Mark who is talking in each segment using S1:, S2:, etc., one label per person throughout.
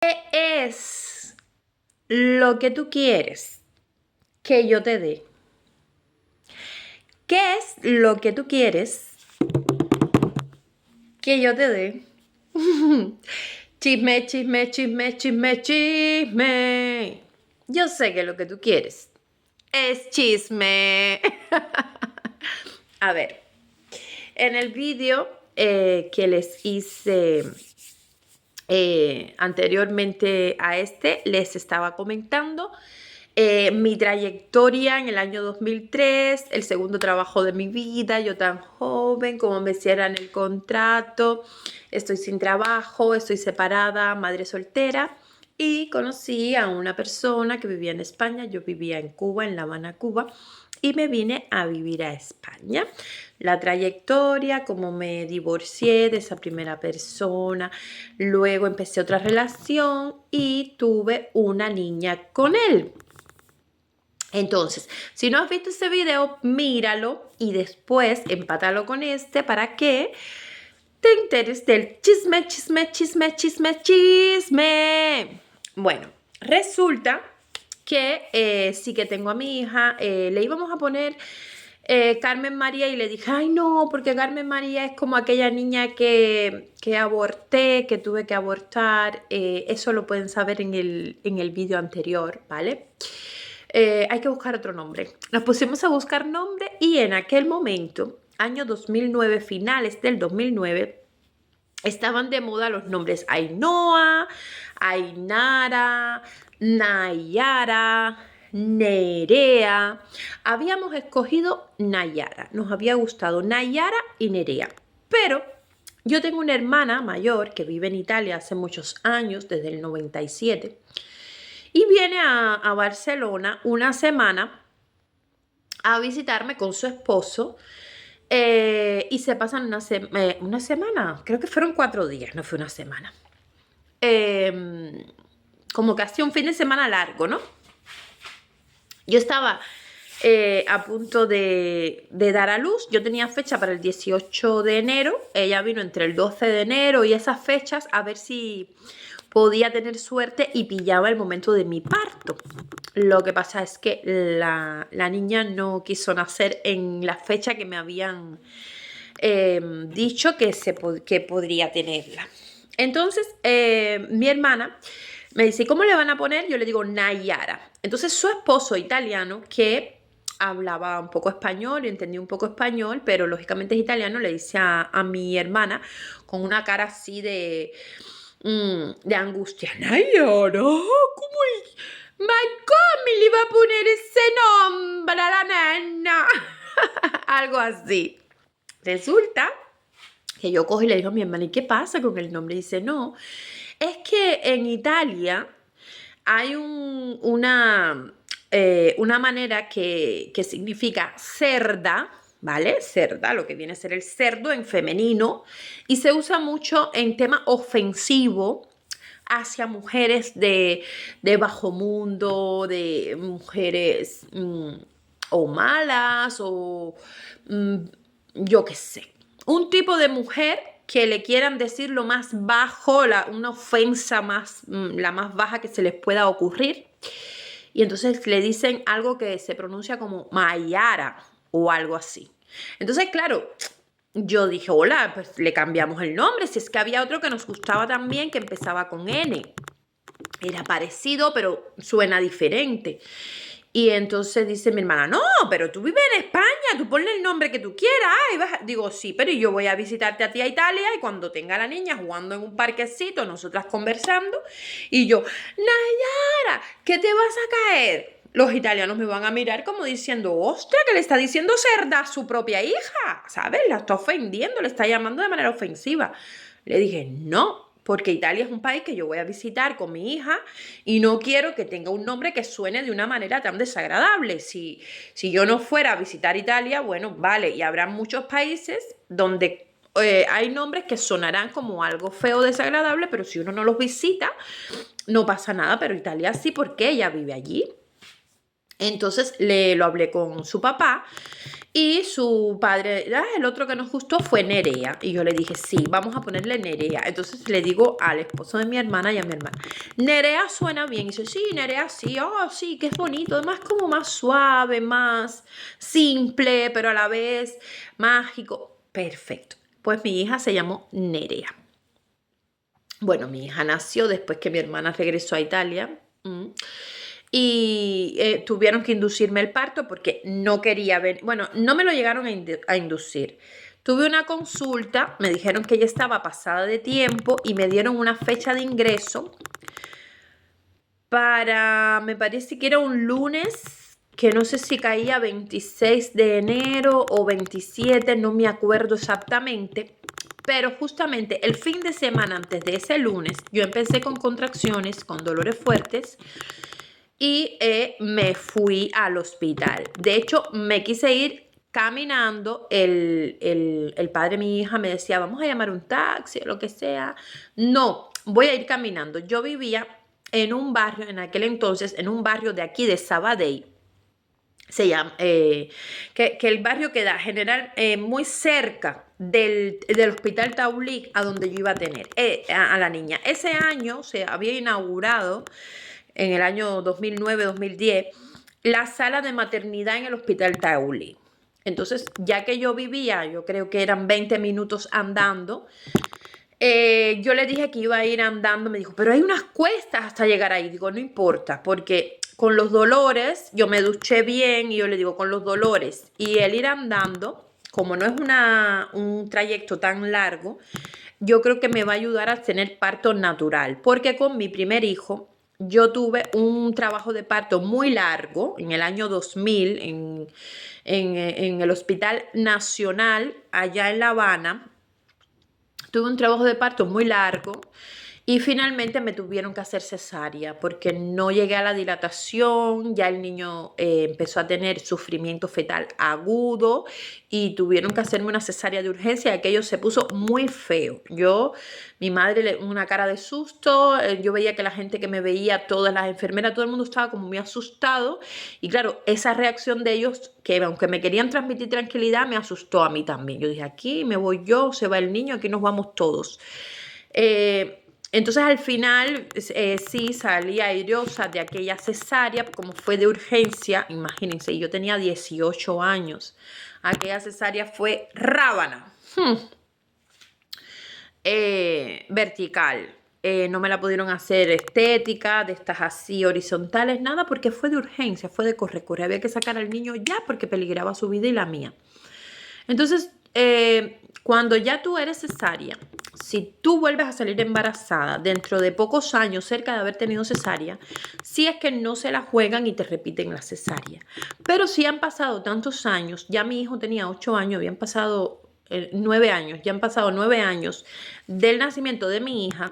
S1: ¿Qué es lo que tú quieres que yo te dé? ¿Qué es lo que tú quieres que yo te dé? Chisme, chisme, chisme, chisme, chisme. Yo sé que lo que tú quieres es chisme. A ver, en el vídeo que les hice anteriormente a este, les estaba comentando mi trayectoria en el año 2003, el segundo trabajo de mi vida, yo tan joven, como me cierran el contrato, estoy sin trabajo, estoy separada, madre soltera. Y conocí a una persona que vivía en España, yo vivía en Cuba, en La Habana, Cuba, y me vine a vivir a España. La trayectoria, cómo me divorcié de esa primera persona, luego empecé otra relación y tuve una niña con él. Entonces, si no has visto ese video, míralo y después empátalo con este para que te enteres del chisme, chisme, chisme, chisme, chisme. Bueno, resulta que sí que tengo a mi hija, le íbamos a poner Carmen María y le dije, ay no, porque Carmen María es como aquella niña que aborté, que tuve que abortar. Eso lo pueden saber en el vídeo anterior, ¿vale? Hay que buscar otro nombre. Nos pusimos a buscar nombre y en aquel momento, año 2009, finales del 2009, estaban de moda los nombres Ainhoa, Ainara, Nayara, Nerea. Habíamos escogido Nayara. Nos había gustado Nayara y Nerea. Pero yo tengo una hermana mayor que vive en Italia hace muchos años, desde el 97, y viene a Barcelona una semana a visitarme con su esposo. Y se pasan una semana, creo que fueron 4 días, no fue una semana. Como casi un fin de semana largo, ¿no? Yo estaba a punto de dar a luz. Yo tenía fecha para el 18 de enero. Ella vino entre el 12 de enero y esas fechas a ver si podía tener suerte y pillaba el momento de mi parto. Lo que pasa es que la niña no quiso nacer en la fecha que me habían dicho que podría tenerla. Entonces, mi hermana me dice, ¿cómo le van a poner? Yo le digo Nayara. Entonces, su esposo italiano, que hablaba un poco español, entendía un poco español, pero lógicamente es italiano, le dice a mi hermana con una cara así de angustia, Nayara, ¿cómo es? Ma come le va a poner ese nombre a la nena? Algo así. Resulta que yo cojo y le digo a mi hermana, ¿y qué pasa con el nombre? Y dice, no, es que en Italia hay una manera que significa cerda, ¿vale? Cerda, lo que viene a ser el cerdo en femenino, y se usa mucho en tema ofensivo hacia mujeres de bajo mundo, de mujeres o malas o yo qué sé. Un tipo de mujer que le quieran decir lo más bajo, una ofensa la más baja que se les pueda ocurrir. Y entonces le dicen algo que se pronuncia como Mayara o algo así. Entonces, claro, yo dije, hola, pues le cambiamos el nombre. Si es que había otro que nos gustaba también que empezaba con N. Era parecido, pero suena diferente. Y entonces dice mi hermana, no, pero tú vives en España, tú ponle el nombre que tú quieras. Digo, sí, pero yo voy a visitarte a ti a Italia y cuando tenga a la niña jugando en un parquecito, nosotras conversando, y yo, Nayara, ¿qué te vas a caer? Los italianos me van a mirar como diciendo, ostras, que le está diciendo cerda a su propia hija, ¿sabes? La está ofendiendo, le está llamando de manera ofensiva. Le dije, no, porque Italia es un país que yo voy a visitar con mi hija y no quiero que tenga un nombre que suene de una manera tan desagradable. Si yo no fuera a visitar Italia, bueno, vale, y habrá muchos países donde hay nombres que sonarán como algo feo, desagradable, pero si uno no los visita, no pasa nada, pero Italia sí, porque ella vive allí. Entonces lo hablé con su papá y su padre, el otro que nos gustó fue Nerea. Y yo le dije, sí, vamos a ponerle Nerea. Entonces le digo al esposo de mi hermana y a mi hermana, Nerea suena bien. Y dice, sí, Nerea, sí, oh, sí, que es bonito. Además como más suave, más simple, pero a la vez mágico. Perfecto. Pues mi hija se llamó Nerea. Bueno, mi hija nació después que mi hermana regresó a Italia. Y tuvieron que inducirme el parto porque no quería ver, bueno, no me lo llegaron a inducir. Tuve una consulta, me dijeron que ya estaba pasada de tiempo y me dieron una fecha de ingreso para, me parece que era un lunes, que no sé si caía 26 de enero o 27, no me acuerdo exactamente. Pero justamente el fin de semana antes de ese lunes, yo empecé con contracciones, con dolores fuertes y me fui al hospital. De hecho, me quise ir caminando. El padre de mi hija me decía, vamos a llamar un taxi o lo que sea. No, voy a ir caminando. Yo vivía en un barrio, en aquel entonces, en un barrio de aquí de Sabadell. Se llama, que el barrio queda general muy cerca del hospital Taulic a donde yo iba a tener a la niña. Ese año se había inaugurado, en el año 2009-2010, la sala de maternidad en el hospital Taulic. Entonces, ya que yo vivía, yo creo que eran 20 minutos andando, yo le dije que iba a ir andando, me dijo, pero hay unas cuestas hasta llegar ahí. Digo, no importa, porque con los dolores, yo me duché bien y yo le digo, con los dolores y el ir andando, como no es un trayecto tan largo, yo creo que me va a ayudar a tener parto natural, porque con mi primer hijo yo tuve un trabajo de parto muy largo en el año 2000 en el Hospital Nacional allá en La Habana. Tuve un trabajo de parto muy largo y finalmente me tuvieron que hacer cesárea porque no llegué a la dilatación, ya el niño empezó a tener sufrimiento fetal agudo y tuvieron que hacerme una cesárea de urgencia y aquello se puso muy feo. Mi madre, una cara de susto, yo veía que la gente que me veía, todas las enfermeras, todo el mundo estaba como muy asustado y claro, esa reacción de ellos, que aunque me querían transmitir tranquilidad, me asustó a mí también. Yo dije, aquí me voy yo, se va el niño, aquí nos vamos todos. Entonces al final sí salí airosa de aquella cesárea, como fue de urgencia, imagínense, yo tenía 18 años, aquella cesárea fue rábana, vertical. No me la pudieron hacer estética, de estas así horizontales, nada, porque fue de urgencia, fue de corre. Había que sacar al niño ya porque peligraba su vida y la mía. Entonces, cuando ya tú eres cesárea, si tú vuelves a salir embarazada dentro de pocos años, cerca de haber tenido cesárea, si es que no se la juegan y te repiten la cesárea. Pero si han pasado tantos años, ya mi hijo tenía 8 años, habían pasado 9 años, ya han pasado 9 años del nacimiento de mi hija,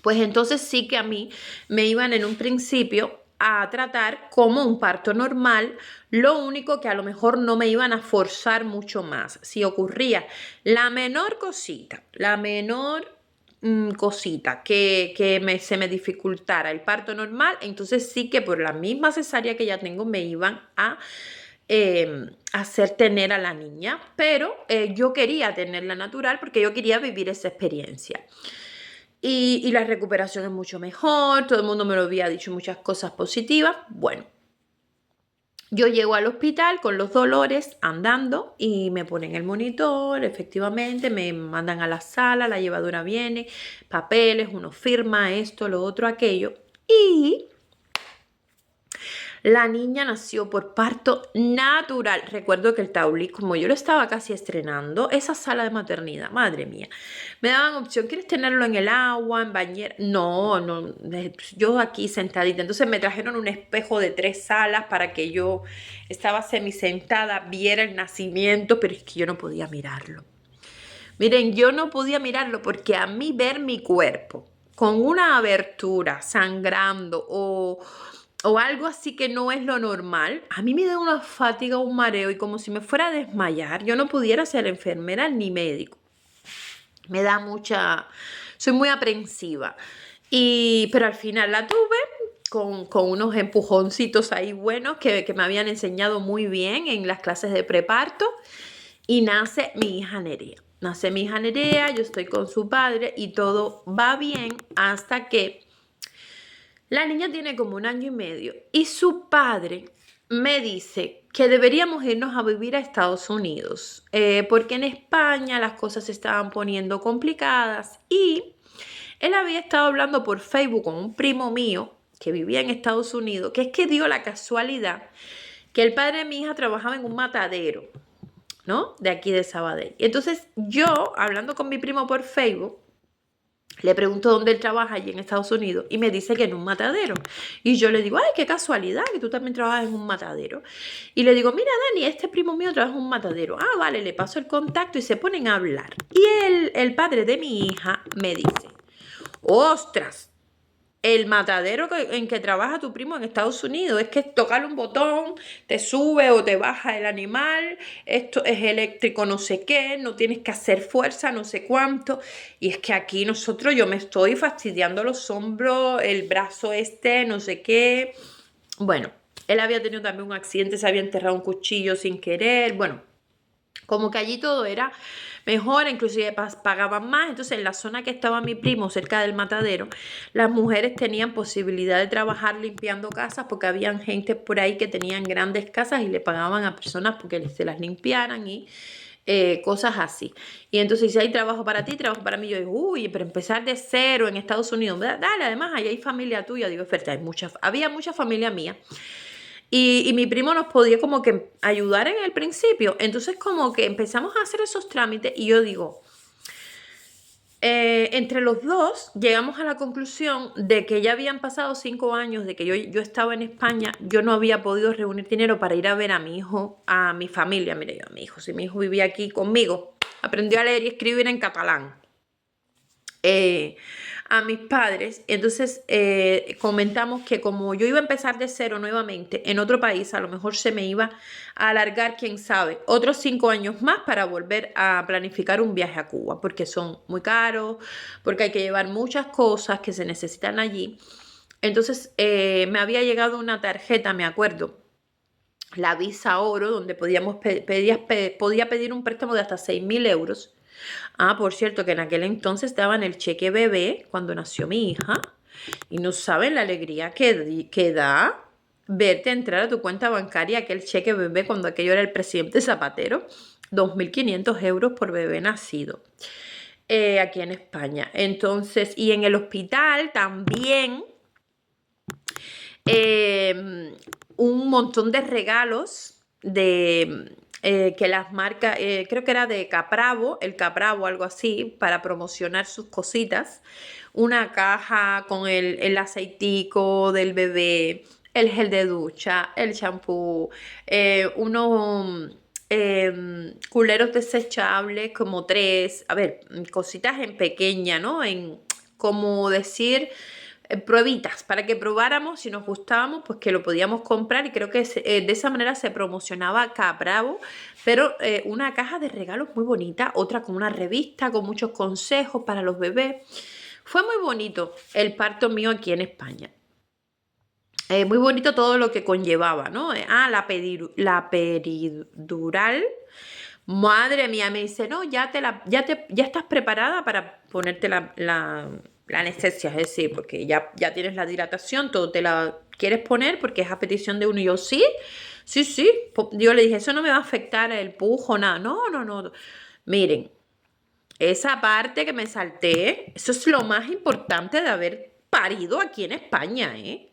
S1: pues entonces sí que a mí me iban en un principio a tratar como un parto normal, lo único que a lo mejor no me iban a forzar mucho más. Si ocurría la menor cosita, que se me dificultara el parto normal, entonces sí que por la misma cesárea que ya tengo me iban a hacer tener a la niña, pero yo quería tenerla natural porque yo quería vivir esa experiencia. Y la recuperación es mucho mejor, todo el mundo me lo había dicho, muchas cosas positivas. Bueno, yo llego al hospital con los dolores andando y me ponen el monitor, efectivamente, me mandan a la sala, la llevadora viene, papeles, uno firma esto, lo otro, aquello. Y la niña nació por parto natural. Recuerdo que el Taulic, como yo lo estaba casi estrenando, esa sala de maternidad, madre mía, me daban opción, ¿quieres tenerlo en el agua, en bañera? No, yo aquí sentadita. Entonces me trajeron un espejo de 3 salas para que yo estaba semisentada, viera el nacimiento, pero es que yo no podía mirarlo. Miren, yo no podía mirarlo porque a mí ver mi cuerpo con una abertura, sangrando o algo así que no es lo normal, a mí me da una fatiga, un mareo y como si me fuera a desmayar. Yo no pudiera ser enfermera ni médico. Me da soy muy aprensiva. Pero al final la tuve con unos empujoncitos ahí buenos que me habían enseñado muy bien en las clases de preparto. Y nace mi hija Nerea. Nace mi hija Nerea, yo estoy con su padre y todo va bien hasta que la niña tiene como 1 año y medio y su padre me dice que deberíamos irnos a vivir a Estados Unidos porque en España las cosas se estaban poniendo complicadas y él había estado hablando por Facebook con un primo mío que vivía en Estados Unidos, que es que dio la casualidad que el padre de mi hija trabajaba en un matadero, ¿no? De aquí de Sabadell. Y entonces yo, hablando con mi primo por Facebook, le pregunto dónde él trabaja allí en Estados Unidos y me dice que en un matadero. Y yo le digo, ay, qué casualidad que tú también trabajas en un matadero. Y le digo, mira, Dani, este primo mío trabaja en un matadero. Ah, vale, le paso el contacto y se ponen a hablar. Y el padre de mi hija me dice, ostras, el matadero en que trabaja tu primo en Estados Unidos es que tocarle un botón, te sube o te baja el animal, esto es eléctrico no sé qué, no tienes que hacer fuerza, no sé cuánto. Y es que aquí yo me estoy fastidiando los hombros, el brazo no sé qué. Bueno, él había tenido también un accidente, se había enterrado un cuchillo sin querer, bueno. Como que allí todo era mejor, inclusive pagaban más. Entonces, en la zona que estaba mi primo, cerca del matadero, las mujeres tenían posibilidad de trabajar limpiando casas porque habían gente por ahí que tenían grandes casas y le pagaban a personas porque se las limpiaran y cosas así. Y entonces, si hay trabajo para ti, trabajo para mí, yo digo, uy, pero empezar de cero en Estados Unidos, dale, además, ahí hay familia tuya. Digo, es verdad, había mucha familia mía. Y mi primo nos podía como que ayudar en el principio. Entonces como que empezamos a hacer esos trámites y yo digo, entre los dos llegamos a la conclusión de que ya habían pasado 5 años de que yo estaba en España. Yo no había podido reunir dinero para ir a ver a mi hijo, a mi familia. Mire, yo a mi hijo, si mi hijo vivía aquí conmigo, aprendió a leer y escribir en catalán. A mis padres. Entonces comentamos que como yo iba a empezar de cero nuevamente en otro país, a lo mejor se me iba a alargar, quién sabe, otros 5 años más para volver a planificar un viaje a Cuba, porque son muy caros, porque hay que llevar muchas cosas que se necesitan allí. Entonces me había llegado una tarjeta, me acuerdo, la Visa Oro, donde podía pedir un préstamo de hasta 6.000 euros. Ah, por cierto, que en aquel entonces daban el cheque bebé cuando nació mi hija. Y no saben la alegría que da verte entrar a tu cuenta bancaria aquel cheque bebé cuando aquello era el presidente Zapatero. 2.500 euros por bebé nacido aquí en España. Entonces, y en el hospital también un montón de regalos de que las marcas, creo que era de Capravo, el Capravo, algo así, para promocionar sus cositas. Una caja con el aceitico del bebé, el gel de ducha, el champú, unos culeros desechables como 3, a ver, cositas en pequeña, ¿no? En, como decir, pruebitas para que probáramos si nos gustábamos, pues que lo podíamos comprar y creo que de esa manera se promocionaba Capravo, pero una caja de regalos muy bonita, otra con una revista con muchos consejos para los bebés. Fue muy bonito el parto mío aquí en España. Muy bonito todo lo que conllevaba, ¿no? La peridural. Madre mía, me dice, no, ya estás preparada para ponerte la anestesia, es decir, porque ya tienes la dilatación, todo te la quieres poner porque es a petición de uno. Y yo, sí. Yo le dije, eso no me va a afectar el pujo, nada. No. Miren, esa parte que me salté, eso es lo más importante de haber parido aquí en España, ¿eh?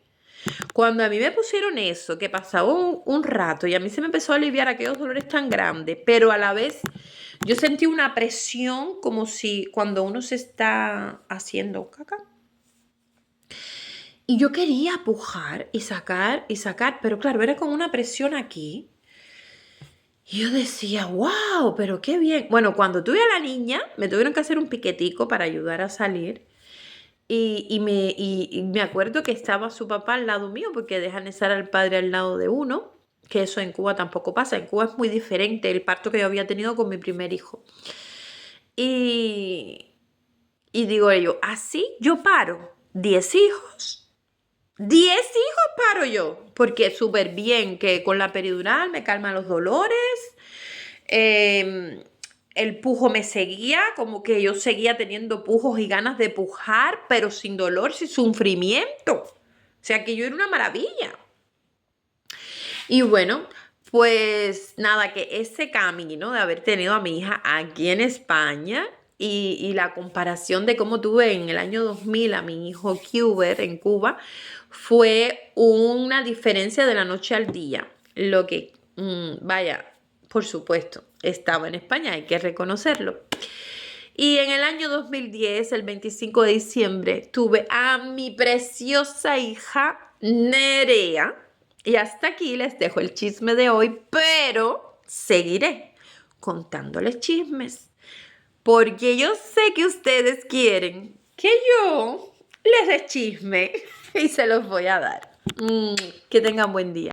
S1: Cuando a mí me pusieron eso, que pasaba un rato y a mí se me empezó a aliviar aquellos dolores tan grandes, pero a la vez yo sentí una presión como si cuando uno se está haciendo caca. Y yo quería pujar y sacar, pero claro, era como una presión aquí. Y yo decía, wow, pero qué bien. Bueno, cuando tuve a la niña, me tuvieron que hacer un piquetico para ayudar a salir. Y me acuerdo que estaba su papá al lado mío, porque dejan estar al padre al lado de uno, que eso en Cuba tampoco pasa. En Cuba es muy diferente el parto que yo había tenido con mi primer hijo. Y digo yo, así yo paro 10 hijos 10 hijos paro yo, porque súper bien, que con la peridural me calma los dolores, el pujo me seguía, como que yo seguía teniendo pujos y ganas de pujar, pero sin dolor, sin sufrimiento. O sea que yo era una maravilla. Y bueno, pues nada, que ese camino de haber tenido a mi hija aquí en España y la comparación de cómo tuve en el año 2000 a mi hijo Cuber en Cuba fue una diferencia de la noche al día. Lo que, vaya, por supuesto, estaba en España, hay que reconocerlo. Y en el año 2010, el 25 de diciembre, tuve a mi preciosa hija Nerea. Y hasta aquí les dejo el chisme de hoy, pero seguiré contándoles chismes. Porque yo sé que ustedes quieren que yo les dé chisme y se los voy a dar. Que tengan buen día.